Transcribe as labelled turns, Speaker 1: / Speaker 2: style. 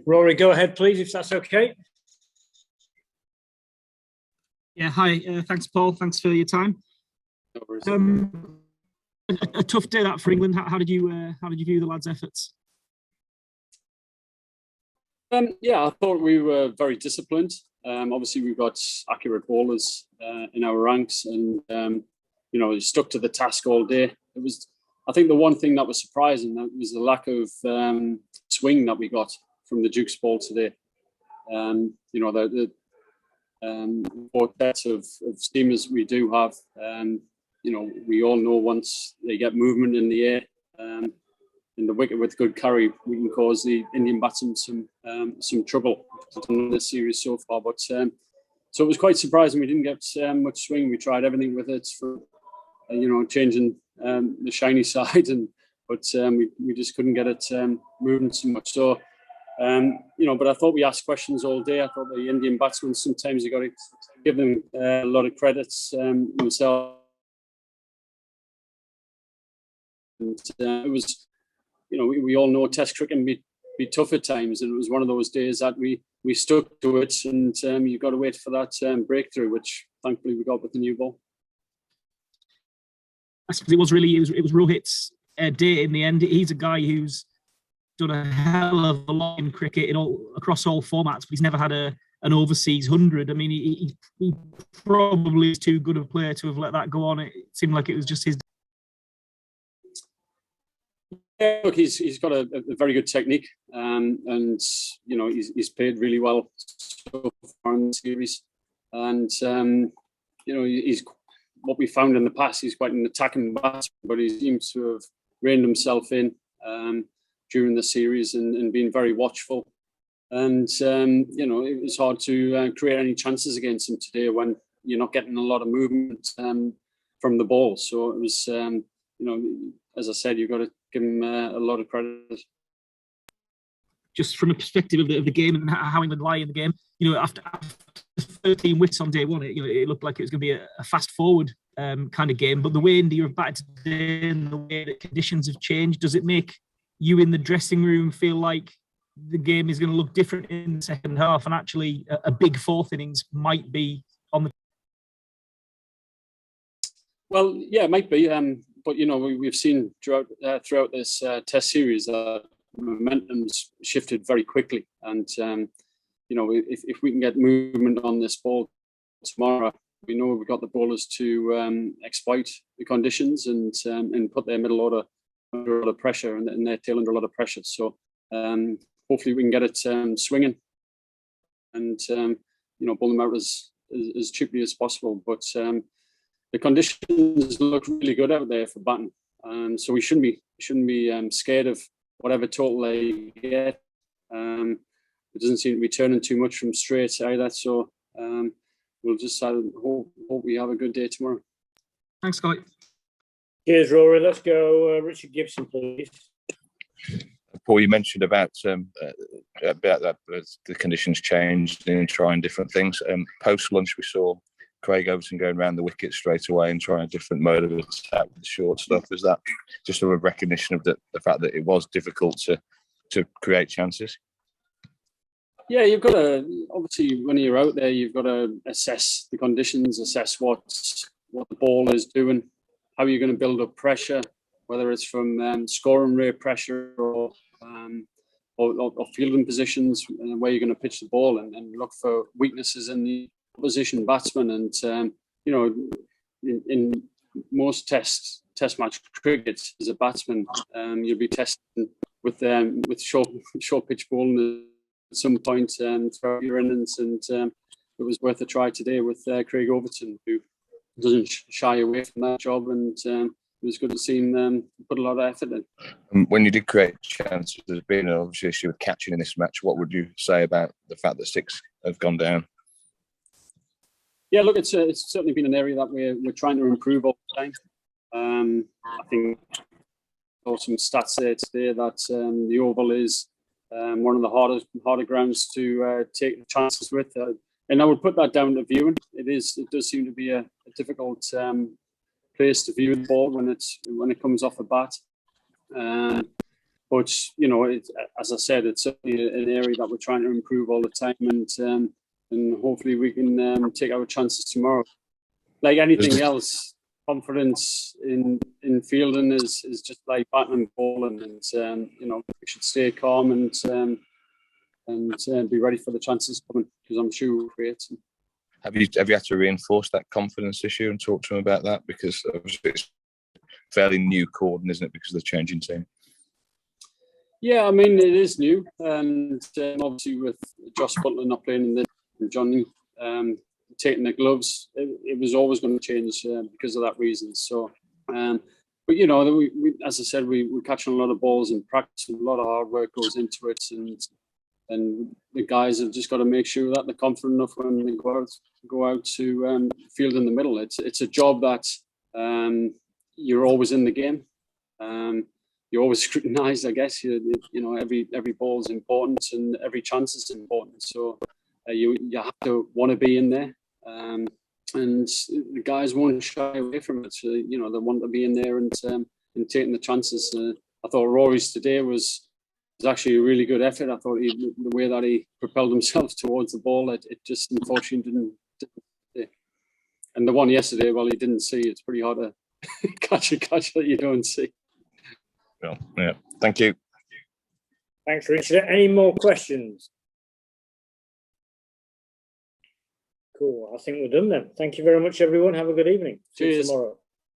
Speaker 1: Rory, go ahead, please, if that's okay.
Speaker 2: Yeah, hi. Thanks, Paul. Thanks for your time. A tough day that for England. How did you view the lads' efforts?
Speaker 3: Yeah, I thought we were very disciplined. Obviously, we've got accurate bowlers in our ranks, and we stuck to the task all day. I think the one thing that was surprising was the lack of swing that we got from the Duke's ball today. The four sets of seamers we do have. We all know once they get movement in the air, in the wicket with good carry, we can cause the Indian batsmen some trouble in this series so far. But so it was quite surprising we didn't get much swing. We tried everything with it for changing the shiny side, but we just couldn't get it moving too much. So but I thought we asked questions all day. I thought the Indian batsmen, sometimes you got to give them a lot of credits themselves. And it was, we all know Test cricket can be tough at times, and it was one of those days that we stuck to it, and you've got to wait for that breakthrough, which thankfully we got with the new ball.
Speaker 2: I suppose it was Rohit's day in the end. He's a guy who's done a hell of a lot in cricket across all formats, but he's never had an overseas 100. I mean, he probably is too good a player to have let that go on. It seemed like it was just his.
Speaker 3: Yeah, look, he's got a very good technique, and he's played really well so far in the series. And he's what we found in the past. He's quite an attacking batsman, but he seems to have reined himself in during the series and been very watchful. And it was hard to create any chances against him today when you're not getting a lot of movement from the ball. So it was, as I said, you've got to give him a lot of credit.
Speaker 2: Just from a perspective of the game and how England lie in the game, after 13 wickets on day one, it looked like it was going to be a fast forward kind of game. But the way India have batted today and the way that conditions have changed, does it make you in the dressing room feel like the game is going to look different in the second half, and actually a big fourth innings might be on the?
Speaker 3: Well, yeah, it might be. But we've seen throughout this Test series that momentum's shifted very quickly, and if we can get movement on this ball tomorrow, we know we've got the bowlers to exploit the conditions and put their middle order under a lot of pressure and their tail under a lot of pressure. So hopefully we can get it swinging and bowl them out as cheaply as possible. But the conditions look really good out there for batting, so we shouldn't be scared of whatever total they get. It doesn't seem to be turning too much from straight either. So we'll just hope we have a good day tomorrow.
Speaker 2: Thanks, Scott.
Speaker 1: Cheers, Rory. Let's go, Richard Gibson, please.
Speaker 4: Paul, you mentioned about that the conditions changed and trying different things. Post lunch, we saw Craig Overton going around the wicket straight away and trying a different mode of attack with the short stuff. Is that just a recognition of the fact that it was difficult to create chances?
Speaker 3: Yeah, you've got to, obviously when you're out there, you've got to assess the conditions, assess what the ball is doing, how you're going to build up pressure, whether it's from scoring rate pressure or fielding positions, where you're going to pitch the ball and look for weaknesses in the opposition batsman. And in most test match cricket as a batsman, you'll be testing with short pitch bowling at some point throughout your innings, and it was worth a try today with Craig Overton, who doesn't shy away from that job, and it was good to see him put a lot of effort in.
Speaker 4: When you did create chances, there's been an obvious issue with catching in this match. What would you say about the fact that 6 have gone down?
Speaker 3: Yeah, look, it's certainly been an area that we're trying to improve all the time. I think I saw some stats there today that the Oval is one of the harder grounds to take chances with, and I would put that down to viewing. It does seem to be a difficult place to view the ball when it comes off the bat. but you know, as I said, it's certainly an area that we're trying to improve all the time, and hopefully we can take our chances tomorrow. Like anything else, confidence in fielding is just like batting and bowling, and you know, we should stay calm and be ready for the chances coming, because I'm sure we'll create some.
Speaker 4: Have you had to reinforce that confidence issue and talk to them about that? Because obviously it's fairly new cordon, isn't it, because of the changing team?
Speaker 3: Yeah, I mean, it is new, and obviously with Josh Butler not playing and Johnny taking the gloves, it was always going to change because of that reason. So, but you know, we as I said, we're catching a lot of balls in practice, and a lot of hard work goes into it, and the guys have just got to make sure that they're confident enough when they go out to field in the middle. It's a job that you're always in the game. You're always scrutinised, I guess. You know, every ball is important and every chance is important. So you have to want to be in there, and the guys won't shy away from it. So, you know, they want to be in there and taking the chances. I thought Rory's today was actually a really good effort. I thought the way that he propelled himself towards the ball, it just unfortunately didn't. And the one yesterday, well, he didn't see. It's pretty hard to catch that you don't see.
Speaker 4: Well, yeah. Thank you.
Speaker 1: Thanks, Richard. Any more questions? Cool. I think we're done then. Thank you very much, everyone. Have a good evening. See you
Speaker 3: Cheers.
Speaker 1: tomorrow.